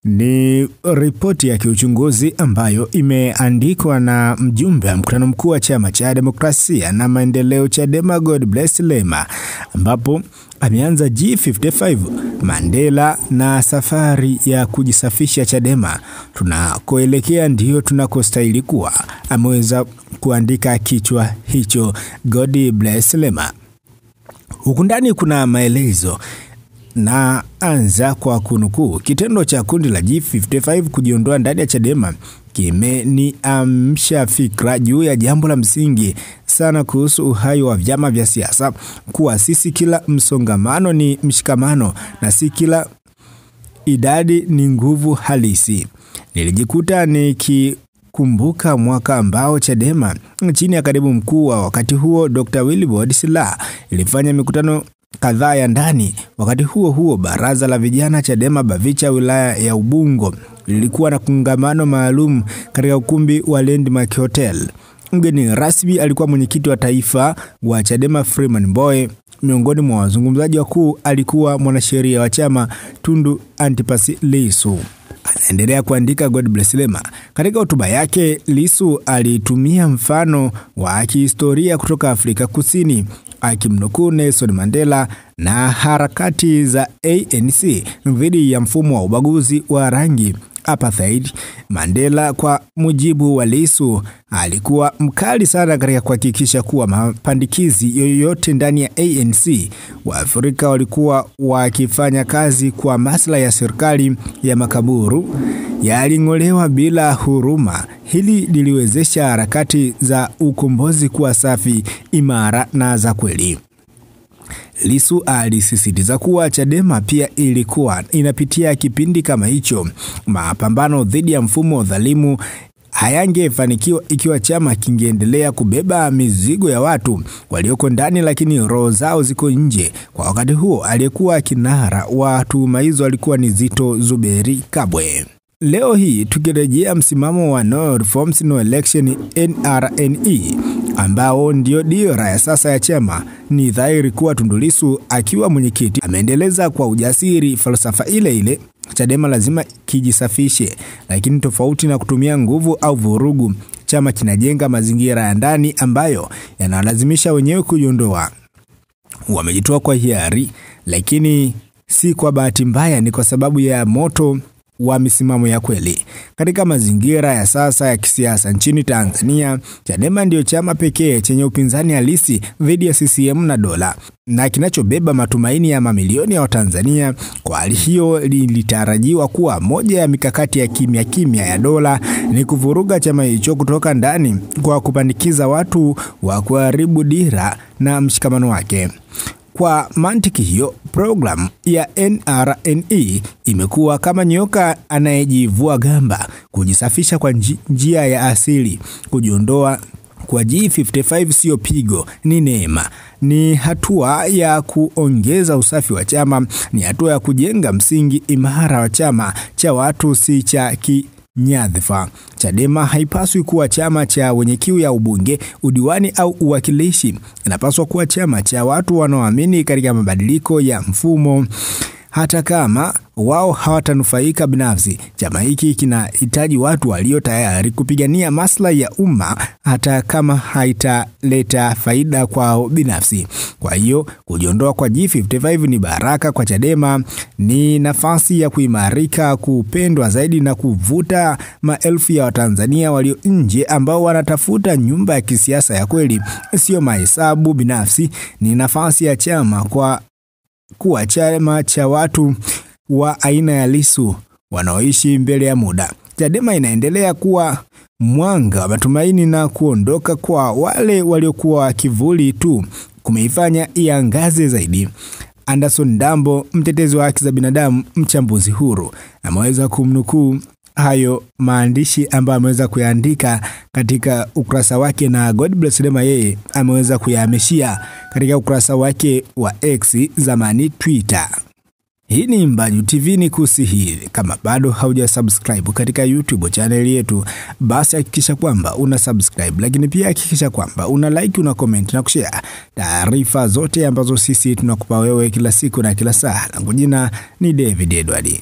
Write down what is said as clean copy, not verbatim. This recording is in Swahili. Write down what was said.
Ni ripoti ya kiuchunguzi ambayo imeandikwa na mjumbe wa mkutano mkuu wa chama cha demokrasia na maendeleo Chadema Godbless Lema, ambapo ameanza G55 Mandela na safari ya kujisafisha Chadema. Tunakoelekea ndio tunakostahili kuwa, ameweza kuandika kichwa hicho Godbless Lema. Huku ndani kuna maelezo na anza kwa kunukuu: kitendo cha kundi la G55 kujiondoa ndani ya Chadema kimeniamsha fikra juu ya jambo la msingi sana kuhusu uhai wa vyama vya siasa, kuwa sisi kila msongamano ni mshikamano na si kila idadi ni nguvu halisi. Nilijikuta nikikumbuka mwaka ambao Chadema chini ya katibu mkuu wa wakati huo Dr. Wilbrod Slaa ilifanya mikutano kadhaa ya ndani. Wakati huo baraza la vijana Chadema Bavicha wilaya ya Ubungo lilikuwa na kongamano maalum katika ukumbi wa Landmark Hotel. Mgeni rasmi alikuwa mwenyekiti wa taifa wa Chadema Freeman Mbowe. Miongoni mwa wazungumzaji wakuu alikuwa mwanasheria wa chama Tundu Antipas Lissu. Anaendelea kuandika Godbless Lema. Katika hotuba yake, Lissu alitumia mfano wa kihistoria kutoka Afrika Kusini, akimnukuu Nelson Mandela na harakati za ANC dhidi ya mfumo wa ubaguzi wa rangi apartheid. Mandela, kwa mujibu wa Lissu, alikuwa mkali sana katika kuhakikisha kuwa mapandikizi yoyote ndani ya ANC Waafrika walikuwa wakifanya kazi kwa maslahi ya serikali ya makaburu yaling'olewa bila huruma. Hili liliwezesha harakati za ukombozi kuwa safi, imara na za kweli. Lissu alisisitiza kuwa Chadema pia ilikuwa inapitia kipindi kama hicho. Mapambano dhidi ya mfumo wa dhalimu hayangefanikiwa ikiwa chama kingeendelea kubeba mizigo ya watu walioko ndani lakini roho zao ziko nje. Kwa wakati huo, aliyekuwa kinara wa tuhuma hizo alikuwa ni Zitto Zuberi Kabwe. Leo hii tukirejea msimamo wa No Reforms No Election NRNE ambao ndio dira ya sasa ya chama, ni dhahiri kuwa Tundu Lissu akiwa mwenyekiti ameendeleza kwa ujasiri falsafa ile ile: Chadema lazima kijisafishe, lakini tofauti na kutumia nguvu au vurugu, chama kinajenga mazingira ya ndani ambayo yanalazimisha wenyewe kujiondoa. Wamejitoa kwa hiari, lakini si kwa bahati mbaya, ni kwa sababu ya moto wa misimamo ya kweli. Katika mazingira ya sasa ya kisiasa nchini Tanzania, Chadema ndio chama pekee chenye upinzani halisi dhidi ya CCM na dola, na kinachobeba matumaini ya mamilioni ya Watanzania. Kwa hali hiyo, lilitarajiwa kuwa moja ya mikakati ya kimya ya dola ni kuvuruga chama hicho kutoka ndani kwa kupandikiza watu wa kuharibu dira na mshikamano wake. Kwa mantiki hiyo, program ya NRNE imekuwa kama nyoka anayejivua gamba: kujisafisha kwa njia ya asili. Kujiondoa kwa G55 sio pigo, ni neema. Ni hatua ya kuongeza usafi wa chama, ni hatua ya kujenga msingi imara wa chama cha watu, si cha nyadhifa. Chadema haipaswi kuwa chama cha wenye kiu ya ubunge, udiwani au uwakilishi. Inapaswa kuwa chama cha watu wanaoamini katika mabadiliko ya mfumo, hata kama wao hawatanufaika binafsi. Chama hiki kinahitaji watu walio tayari kupigania maslahi ya umma, hata kama haitaleta faida kwao binafsi. Kwa hiyo, kujiondoa kwa G55 ni baraka kwa Chadema, ni nafasi ya kuimarika, kupendwa zaidi na kuvuta maelfu ya Watanzania walio nje ambao wanatafuta nyumba ya kisiasa ya kweli, sio mahesabu binafsi. Ni nafasi ya chama kuwa chama cha watu wa aina ya Lissu wanaoishi mbele ya muda. Chadema inaendelea kuwa mwanga wa matumaini, na kuondoka kwa wale waliokuwa kivuli tu kumeifanya iangaze zaidi. Anderson Dambo, mtetezi wa haki za binadamu, mchambuzi huru, ameweza kumnukuu hayo maandishi ambayo ameweza kuyaandika katika ukurasa wake, na Godbless Lema yeye ameweza kuyahamishia katika ukurasa wake wa X, zamani Twitter. Hii ni Mbaju TV, ni kusihi kama bado haujasubscribe katika YouTube channel yetu, basi hakikisha kwamba una subscribe, lakini pia hakikisha kwamba una like, una comment na kushare taarifa zote ambazo sisi tunakupa wewe kila siku na kila saa. Langu jina ni David Edward.